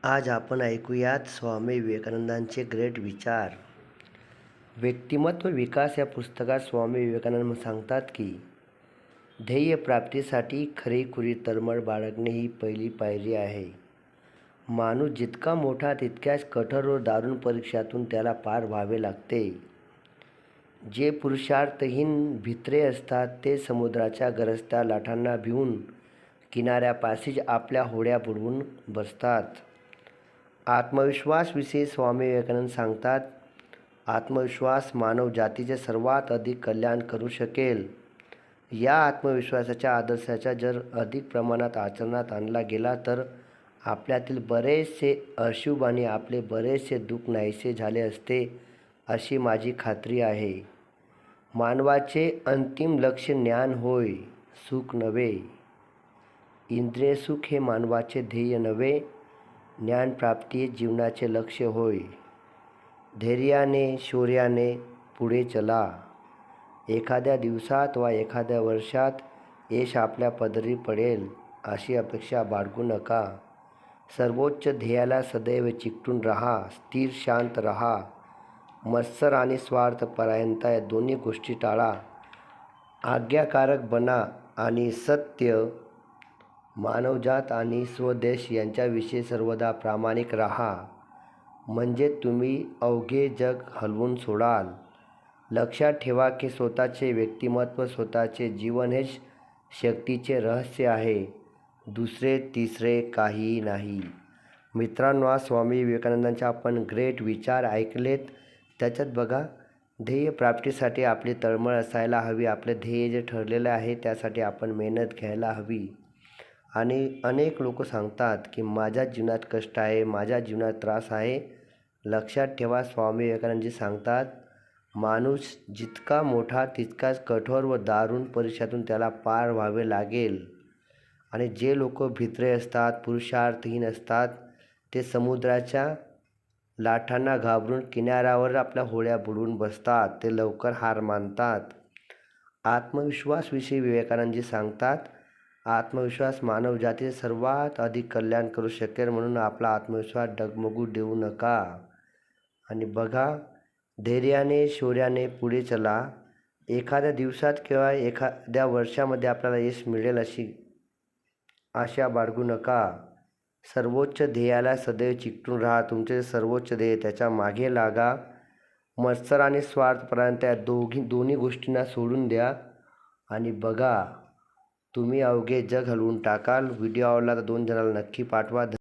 आज आपण ऐकूयात स्वामी विवेकानंदांचे ग्रेट विचार. व्यक्तिमत्व विकास या पुस्तकात स्वामी विवेकानंद सांगतात की ध्येय प्राप्तीसाठी खरीखुरी तळमळ बाळगणे ही पहिली पायरी आहे. माणूस जितका मोठा तितक्याच कठोर व दारुण परीक्षातून त्याला पार व्हावे लागते. जे पुरुषार्थहीन भित्रे असतात ते समुद्राच्या गरजत्या लाटांना भिवून किनाऱ्यापाशीच आपल्या होड्या बुडवून बसतात. आत्मविश्वासविषयी स्वामी विवेकानंद सांगतात, आत्मविश्वास मानव जातीचे सर्वात अधिक कल्याण करू शकेल. या आत्मविश्वासाच्या आदर्शाचा जर अधिक प्रमाणात आचरणात आणला गेला तर आपल्यातील बरेचसे अशुभ आणि आपले बरेचसे दुःख नाहीसे झाले असते, अशी माझी खात्री आहे. मानवाचे अंतिम लक्ष्य ज्ञान होय, सुख नव्हे. इंद्रिय सुख हे मानवाचे ध्येय नव्हे, ज्ञानप्राप्ती हे जीवनाचे लक्ष्य होय. धैर्याने शौर्याने पुढे चला. एखाद्या दिवसात वा एखाद्या वर्षात यश आपल्या पदरी पडेल अशी अपेक्षा बाळगू नका. सर्वोच्च ध्येयाला सदैव चिकटून राहा. स्थिर शांत राहा. मत्सर आणि स्वार्थपरायणता या दोन्ही गोष्टी टाळा. आज्ञाकारक बना आणि सत्य, मानवजात आणि स्वदेश यांच्याविषयी सर्वदा प्रामाणिक राहा. म्हणजे तुम्ही अवघे जग हलवून सोडाल. लक्षात ठेवा की स्वतःचे व्यक्तिमत्व, स्वतःचे जीवन हे शक्तीचे रहस्य आहे, दुसरे तिसरे काहीही नाही. मित्रांनो, आज स्वामी विवेकानंदांचे आपण ग्रेट विचार ऐकलेत. त्याच्यात बघा, ध्येय प्राप्तीसाठी आपली तळमळ असायला हवी. आपले ध्येय जे ठरलेले आहे त्यासाठी आपण मेहनत घ्यायला हवी. आणि अनेक लोक सांगतात की माझ्या जीवनात कष्ट आहे, माझ्या जीवनात त्रास आहे. लक्षात ठेवा, स्वामी विवेकानंदजी सांगतात, माणूस जितका मोठा तितकाच कठोर व दारुण परीक्षातून त्याला पार व्हावे लागेल. आणि जे लोक भित्रे असतात, पुरुषार्थहीन असतात, ते समुद्राच्या लाटांना घाबरून किनाऱ्यावर आपल्या होड्या बुडवून बसतात. ते लवकर हार मानतात. आत्मविश्वासविषयी विवेकानंदजी सांगतात, आत्मविश्वास मानवजातीचे सर्वात अधिक कल्याण करू शकेल, म्हणून आपला आत्मविश्वास डगमगू देऊ नका. आणि बघा, धैर्याने शौर्याने पुढे चला. एखाद्या दिवसात किंवा एखाद्या वर्षामध्ये आपल्याला यश मिळेल अशी आशा बाळगू नका. सर्वोच्च ध्येयाला सदैव चिकटून राहा. तुमचे सर्वोच्च ध्येय त्याच्या मागे लागा. मत्सर आणि स्वार्थपरायणता या दोन्ही गोष्टींना सोडून द्या आणि बघा, तुम्ही अवघे जग हलवून टाकाल. व्हिडिओ आवडला तर 2 जणांना नक्की पाठवा.